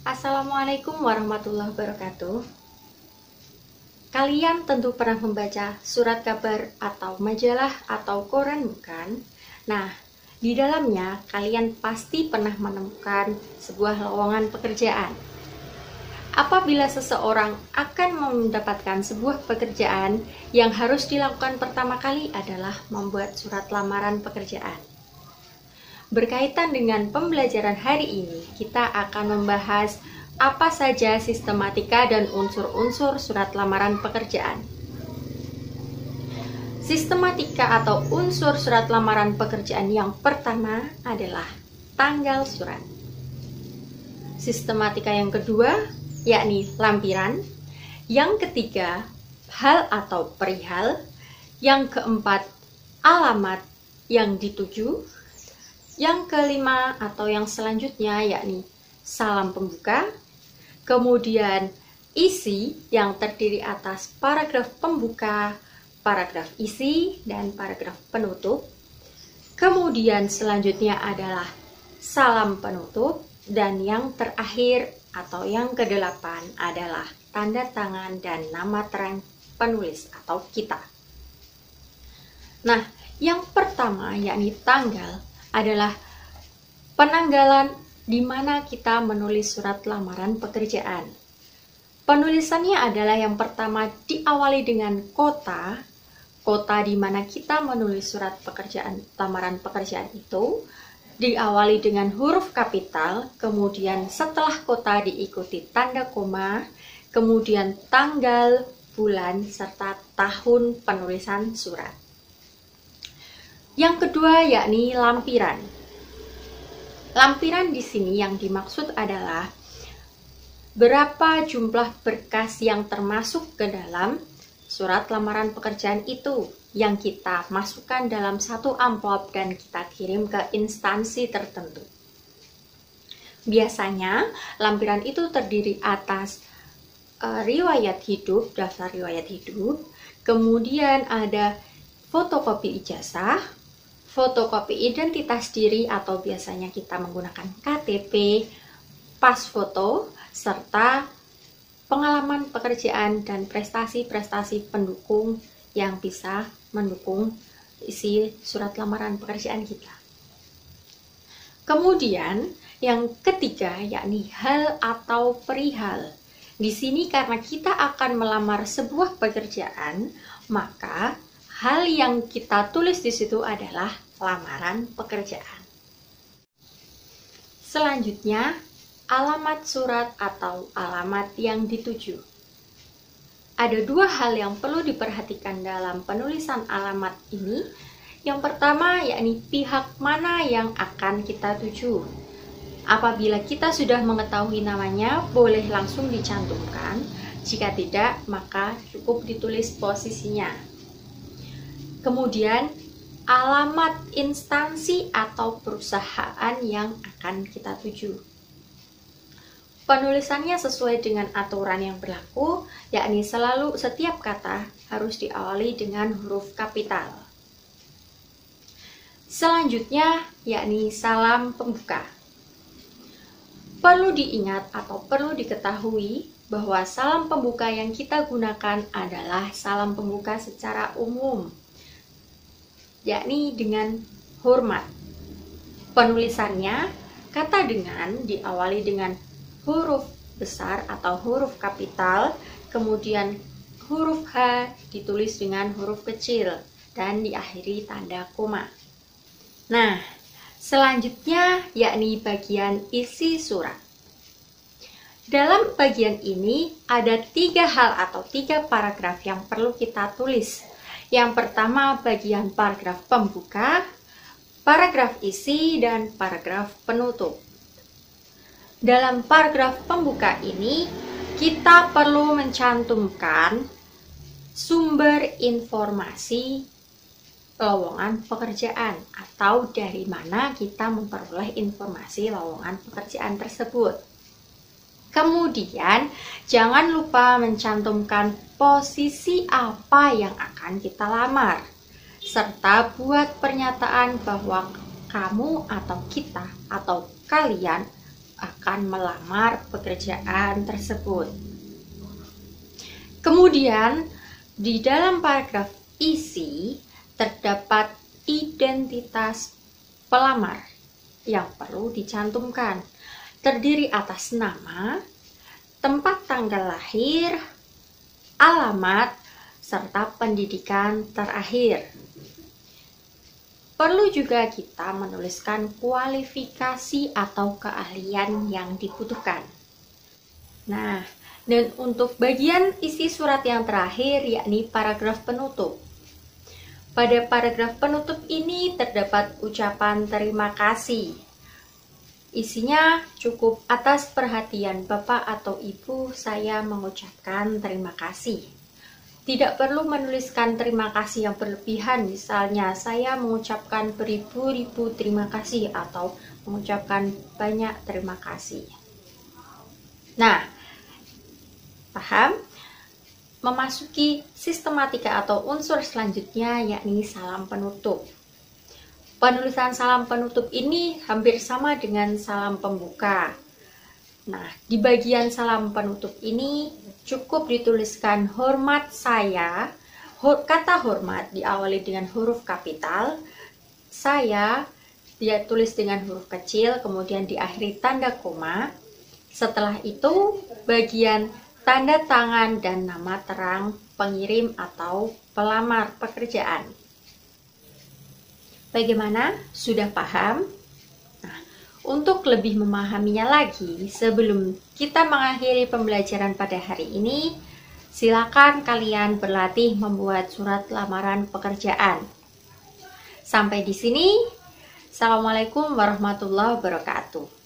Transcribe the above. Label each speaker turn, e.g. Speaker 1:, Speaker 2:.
Speaker 1: Assalamualaikum warahmatullahi wabarakatuh. Kalian tentu pernah membaca surat kabar atau majalah atau koran, bukan? Nah, di dalamnya kalian pasti pernah menemukan sebuah lowongan pekerjaan. Apabila seseorang akan mendapatkan sebuah pekerjaan, yang harus dilakukan pertama kali adalah membuat surat lamaran pekerjaan. Berkaitan dengan pembelajaran hari ini, kita akan membahas apa saja sistematika dan unsur-unsur surat lamaran pekerjaan. Sistematika atau unsur surat lamaran pekerjaan yang pertama adalah tanggal surat. Sistematika yang kedua yakni lampiran. Yang ketiga, hal atau perihal. Yang keempat, alamat yang dituju. Yang kelima atau yang selanjutnya yakni salam pembuka. Kemudian isi yang terdiri atas paragraf pembuka, paragraf isi, dan paragraf penutup. Kemudian selanjutnya adalah salam penutup. Dan yang terakhir atau yang kedelapan adalah tanda tangan dan nama terang penulis atau kita. Nah, yang pertama yakni tanggal adalah penanggalan di mana kita menulis surat lamaran pekerjaan. Penulisannya adalah yang pertama diawali dengan kota di mana kita menulis surat pekerjaan lamaran pekerjaan itu diawali dengan huruf kapital, kemudian setelah kota diikuti tanda koma, kemudian tanggal, bulan, serta tahun penulisan surat. Yang kedua yakni lampiran. Lampiran di sini yang dimaksud adalah berapa jumlah berkas yang termasuk ke dalam surat lamaran pekerjaan itu yang kita masukkan dalam satu amplop dan kita kirim ke instansi tertentu. Biasanya lampiran itu terdiri atas riwayat hidup, daftar riwayat hidup, kemudian ada fotokopi ijazah, fotokopi identitas diri atau biasanya kita menggunakan KTP, pas foto, serta pengalaman pekerjaan dan prestasi-prestasi pendukung yang bisa mendukung isi surat lamaran pekerjaan kita. Kemudian yang ketiga yakni hal atau perihal. Di sini karena kita akan melamar sebuah pekerjaan, maka hal yang kita tulis di situ adalah lamaran pekerjaan. Selanjutnya, alamat surat atau alamat yang dituju. Ada dua hal yang perlu diperhatikan dalam penulisan alamat ini. Yang pertama yakni pihak mana yang akan kita tuju. Apabila kita sudah mengetahui namanya, boleh langsung dicantumkan. Jika tidak, maka cukup ditulis posisinya. Kemudian alamat instansi atau perusahaan yang akan kita tuju. Penulisannya sesuai dengan aturan yang berlaku, yakni selalu setiap kata harus diawali dengan huruf kapital. Selanjutnya, yakni salam pembuka. Perlu diingat atau perlu diketahui bahwa salam pembuka yang kita gunakan adalah salam pembuka secara umum, yakni dengan hormat. Penulisannya, kata dengan diawali dengan huruf besar atau huruf kapital, kemudian huruf H ditulis dengan huruf kecil, dan diakhiri tanda koma. Nah, selanjutnya yakni bagian isi surat. Dalam bagian ini ada 3 hal atau 3 paragraf yang perlu kita tulis. Yang pertama bagian paragraf pembuka, paragraf isi, dan paragraf penutup. Dalam paragraf pembuka ini, kita perlu mencantumkan sumber informasi lowongan pekerjaan atau dari mana kita memperoleh informasi lowongan pekerjaan tersebut. Kemudian, jangan lupa mencantumkan posisi apa yang akan kita lamar, serta buat pernyataan bahwa kamu atau kita atau kalian akan melamar pekerjaan tersebut. Kemudian, di dalam paragraf isi terdapat identitas pelamar yang perlu dicantumkan. Terdiri atas nama, tempat tanggal lahir, alamat, serta pendidikan terakhir. Perlu juga kita menuliskan kualifikasi atau keahlian yang dibutuhkan. Nah, dan untuk bagian isi surat yang terakhir, yakni paragraf penutup. Pada paragraf penutup ini terdapat ucapan terima kasih. Isinya cukup atas perhatian Bapak atau Ibu, saya mengucapkan terima kasih. Tidak perlu menuliskan terima kasih yang berlebihan, misalnya saya mengucapkan beribu-ribu terima kasih atau mengucapkan banyak terima kasih. Nah, paham? Memasuki sistematika atau unsur selanjutnya, yakni salam penutup. Penulisan salam penutup ini hampir sama dengan salam pembuka. Nah, di bagian salam penutup ini cukup dituliskan hormat saya. Kata hormat diawali dengan huruf kapital. Saya dia tulis dengan huruf kecil, kemudian diakhiri tanda koma. Setelah itu, bagian tanda tangan dan nama terang pengirim atau pelamar pekerjaan. Bagaimana? Sudah paham? Untuk lebih memahaminya lagi, sebelum kita mengakhiri pembelajaran pada hari ini, silakan kalian berlatih membuat surat lamaran pekerjaan. Sampai di sini, Assalamualaikum warahmatullahi wabarakatuh.